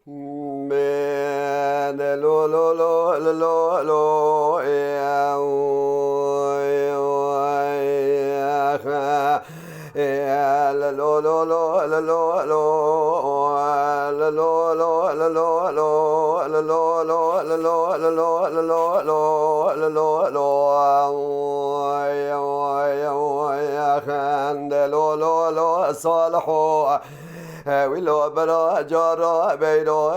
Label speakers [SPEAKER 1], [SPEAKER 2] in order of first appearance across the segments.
[SPEAKER 1] من لو لو لو لو لو يا يا لو لو لو لو لو لو لو لو لو صالحوا ولو برا جرا بينو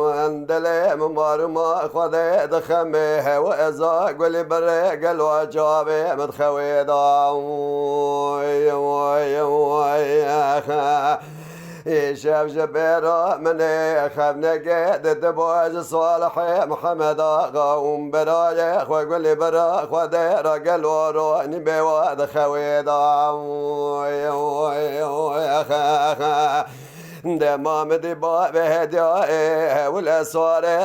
[SPEAKER 1] واندلي ممر ما خذ دخمه وإذا قل برق الوجابي متخويضا شاف جبيرة مني خبنا قد دبوج صالح محمد قوم برايخ وقل لي براخ ودير قلو روني بواد خويضا دمام دي باب هديائي ولا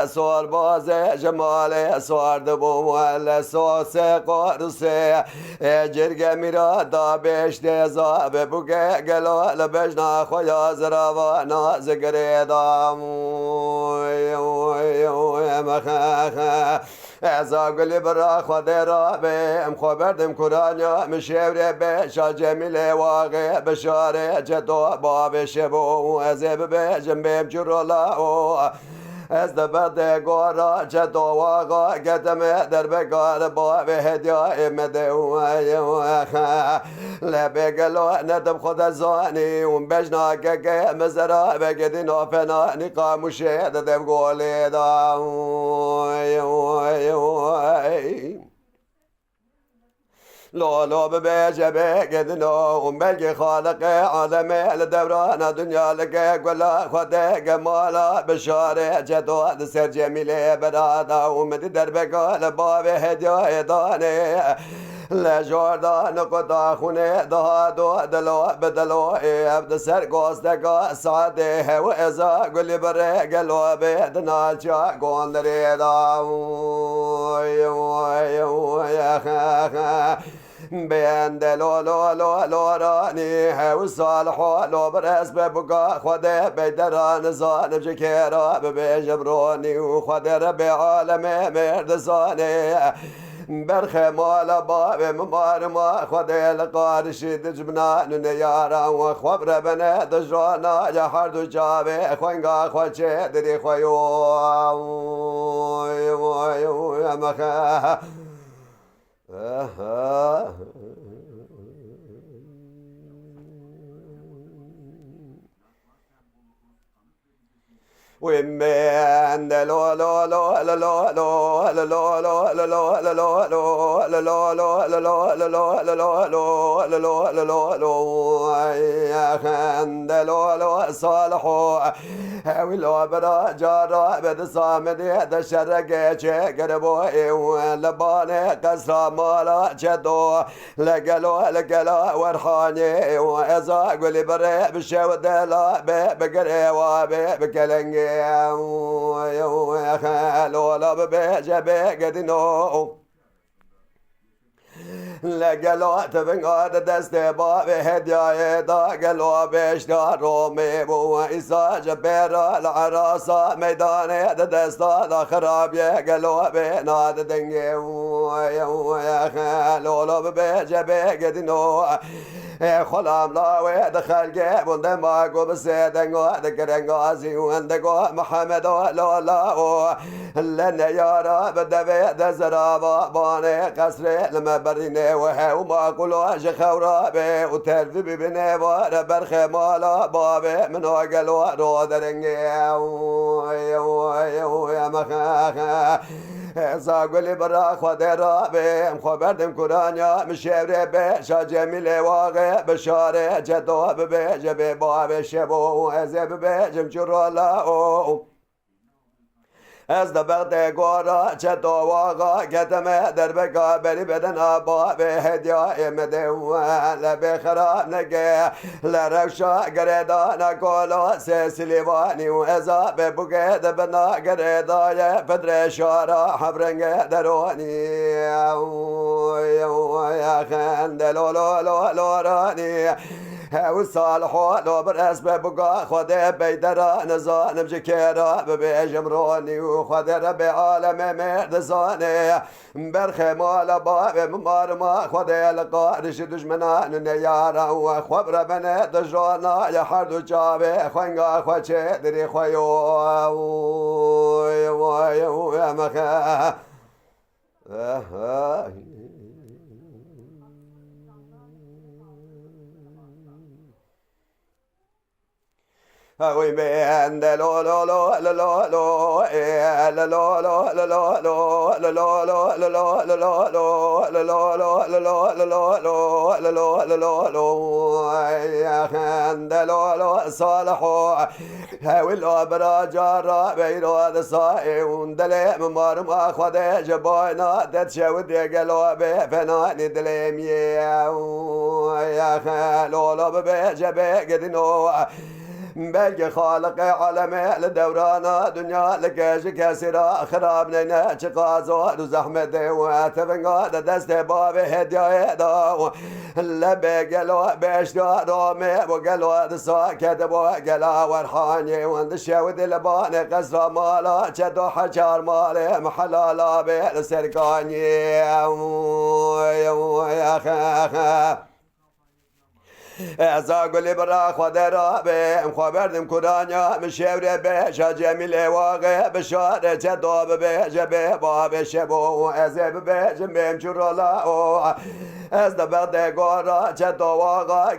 [SPEAKER 1] صار باز جمالي صار دبوم ولا سوسي قرسي جرق ميرادا بيش دي زاب بوكي قلو لبجنا خويا زرابانا زقريدا ازاقل برا خودي رابي مخبردم كرانيا مشيوري بيشا جميلي واغي بشاري جدو بابي شبو ازيب بجنبي بجرولاو از دبده گورا جدو واغا قدم در بگار بابي هديا مدو لبقلو ندم خود زاني ومبجنا قاقي مزرا بقدنا فنا نقام وشيد دب قولي دا لولو ببيجة بقدنا ومبلقي خالق عالمي لدوران دنيا لقي قولا خدق مالا بشاري جدود سر جميلي برادا ومد دربقال بابي هديا داني لجوردان قطع خوني دهادو دلو بدلو ابد سر قوستقا سعده وإذا قولي بري قلو بيدنا جا قوندري دا بين دلو لو لو لو راني وصالحو لو برس ببقى خده بيدران زان بجكيرا ببيجبروني وخده ربي عالمي مردساني برخي مالا بابي ممار ما خده لقارشي دجبنان نيارا وخبر بنا دجرانا يا حردو جابي خوينغا خوشي دري خويو يا مخا ومن لو لو لو لو لو لو لو لو لو لو لو لو صالحوا ولو برا جارا بد صامد دشرق قربو لباني قصر مالا جدو لقلا ورحاني واذا قولي بري بشود لا بقري وابي بكلنجي لولا ببيجة بقدنو لقلو تبنقاد دستي بابي هديا دا قلو بيشتا رومي بو إسا جبير العراسة ميداني دستا دا خراب يقلو بيناد دنجي لولا ببيجة بقدنو خلام لاوي دخل جيبون دماغو بسيدنغو دكرنغازي واندقو محمد لولا لن يارا بدبي دزرابا باني قصري لما بريني وما قلو جخورابي وترفي ببني وار برخي مالا بابي من وقلو رو درنجي يا مخاخا زاقولي برا خودي رابي مخبردم كرانيا مشيوري بيشا جميلي واغي بشاري جدو ببيجي ببابي شبو ازي ببيجي مجرولا از دبغت گورا چه دواغا کتم در بگا بری بدن آبا به هدیای مدوان بخراب نگه لرشا گردان کولو سلیوانی و ازا به بگید بنا گردای پدر شارا حبرنگ درونی یا خند لولورانی و صالحو لو برس ببقى خده بيدرا نزانم جكيرا ببيجم روني وخد ربي عالم مرد زاني برخ مال باب ممار ما خده لقارش دجمنان نيارا وخبر بنا دجرانا يا حردو جابي خوانغا خوچه دري خويو يا مخا وي بين لو لو لو لو لو لو لو لو لو لو لو لو لو يا خندلو صالحو هاولو براجار بيرو صاي وندلي ممار ما خد جبانا دتشود قلو بفناني دليم يا خلو لو بجبه قدنو بلقي خالق عالمي لدورانا دنيا لقاش كاسرة خراب نينا شقازور وزحمة واتفنقا دست باب هدية داو لبي قلو بيشتا رومي وقلو دسا كدب وقلا ورحاني واندشاود لباني قصر مالا شدو حجار مالي محلالا بالسرقاني يا خاخا ازا قولي برا خودرا بهم خبردم كرانيا من شوري بيشا جميل واقع بشارة جدوب بيجا بباب شبو ازيب بيجا بيم جرالا از دبغ دگارا جدو واقع